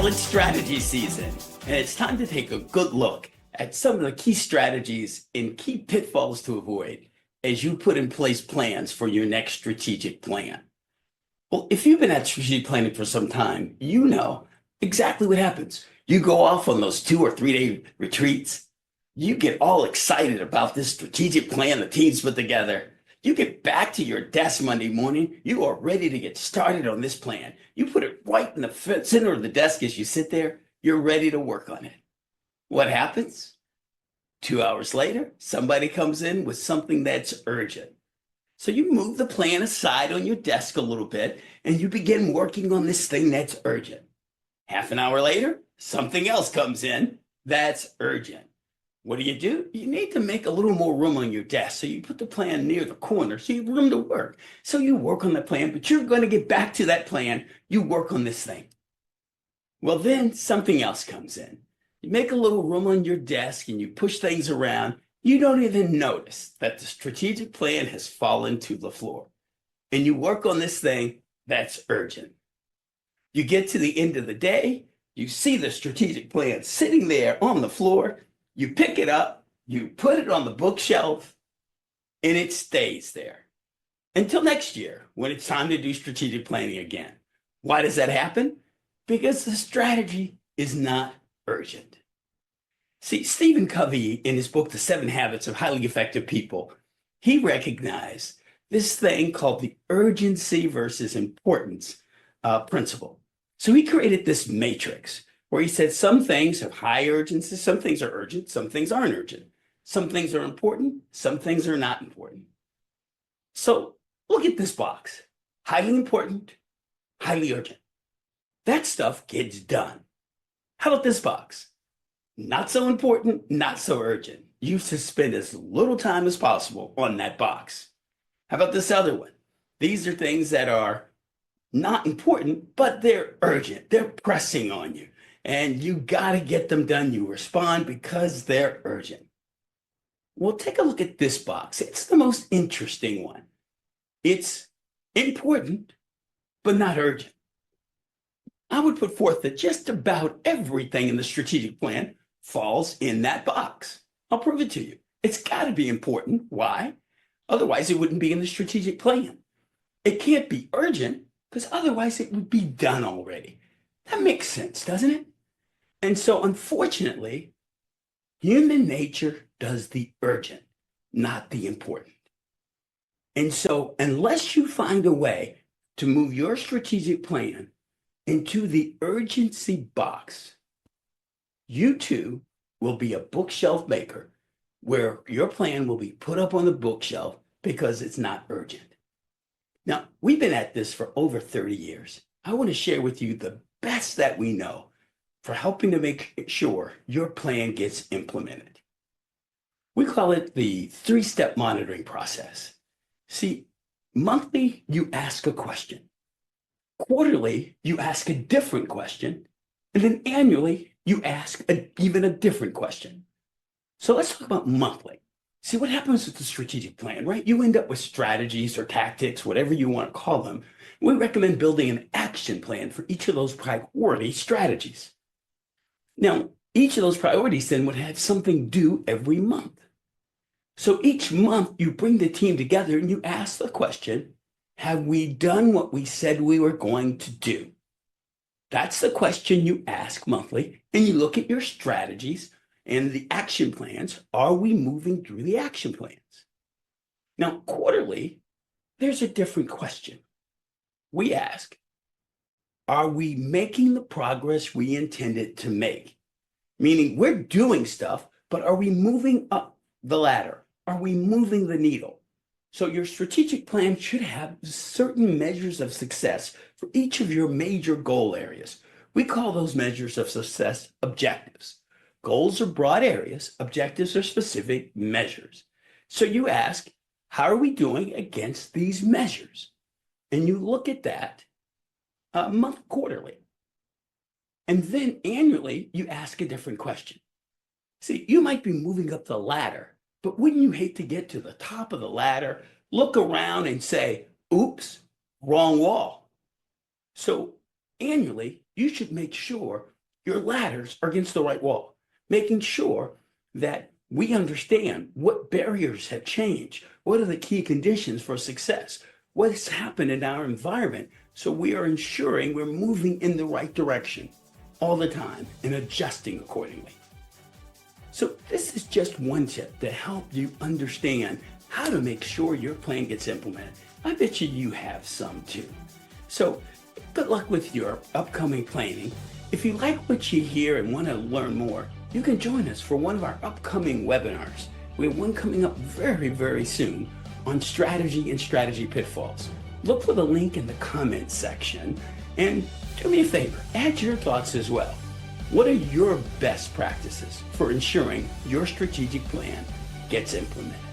it's strategy season, and it's time to take a good look at some of the key strategies and key pitfalls to avoid as you put in place plans for your next strategic plan. Well, if you've been at strategic planning for some time, you know exactly what happens. You go off on those 2 or 3 day retreats. You get all excited about this strategic plan the team's put together. You get back to your desk Monday morning. You are ready to get started on this plan. You put it right in the center of the desk as you sit there. You're ready to work on it. What happens? 2 hours later, somebody comes in with something that's urgent. So you move the plan aside on your desk a little bit and you begin working on this thing that's urgent. Half an hour later, something else comes in that's urgent. What do? You need to make a little more room on your desk. So you put the plan near the corner so you have room to work. So you work on the plan, but you're going to get back to that plan. You work on this thing. Well, then something else comes in. You make a little room on your desk and you push things around. You don't even notice that the strategic plan has fallen to the floor. And you work on this thing that's urgent. You get to the end of the day, you see the strategic plan sitting there on the floor. You pick it up, you put it on the bookshelf, and it stays there until next year when it's time to do strategic planning again. Why does that happen? Because the strategy is not urgent. See, Stephen Covey, in his book, The 7 Habits of Highly Effective People, he recognized this thing called the urgency versus importance principle. So he created this matrix where he said some things have high urgency, some things are urgent, some things aren't urgent. Some things are important, some things are not important. So look at this box. Highly important, highly urgent. That stuff gets done. How about this box? Not so important, not so urgent. You should spend as little time as possible on that box. How about this other one? These are things that are not important, but they're urgent. They're pressing on you. And you got to get them done. You respond because they're urgent. Well, take a look at this box. It's the most interesting one. It's important, but not urgent. I would put forth that just about everything in the strategic plan falls in that box. I'll prove it to you. It's got to be important. Why? Otherwise, it wouldn't be in the strategic plan. It can't be urgent because otherwise it would be done already. That makes sense, doesn't it? And so, unfortunately, human nature does the urgent, not the important. And so, unless you find a way to move your strategic plan into the urgency box, you too will be a bookshelf maker where your plan will be put up on the bookshelf because it's not urgent. Now, we've been at this for over 30 years. I want to share with you the best that we know for helping to make sure your plan gets implemented. We call it the 3-step monitoring process. See, monthly, you ask a question. Quarterly, you ask a different question. And then annually, you ask even a different question. So let's talk about monthly. See, what happens with the strategic plan, right? You end up with strategies or tactics, whatever you want to call them. We recommend building an action plan for each of those priority strategies. Now, each of those priorities then would have something due every month. So each month you bring the team together and you ask the question, have we done what we said we were going to do? That's the question you ask monthly, and you look at your strategies and the action plans. Are we moving through the action plans? Now, quarterly, there's a different question. We ask, are we making the progress we intended to make? Meaning we're doing stuff, but are we moving up the ladder? Are we moving the needle? So your strategic plan should have certain measures of success for each of your major goal areas. We call those measures of success objectives. Goals are broad areas, objectives are specific measures. So you ask, how are we doing against these measures? And you look at that quarterly. And then annually, you ask a different question. See, you might be moving up the ladder, but wouldn't you hate to get to the top of the ladder, look around and say, oops, wrong wall? So annually, you should make sure your ladders are against the right wall, making sure that we understand what barriers have changed, what are the key conditions for success, what has happened in our environment, so we are ensuring we're moving in the right direction all the time and adjusting accordingly. So this is just one tip to help you understand how to make sure your plan gets implemented. I bet you have some too. So good luck with your upcoming planning. If you like what you hear and want to learn more, you can join us for one of our upcoming webinars. We have one coming up very, very soon on strategy and strategy pitfalls. Look for the link in the comments section and do me a favor, add your thoughts as well. What are your best practices for ensuring your strategic plan gets implemented?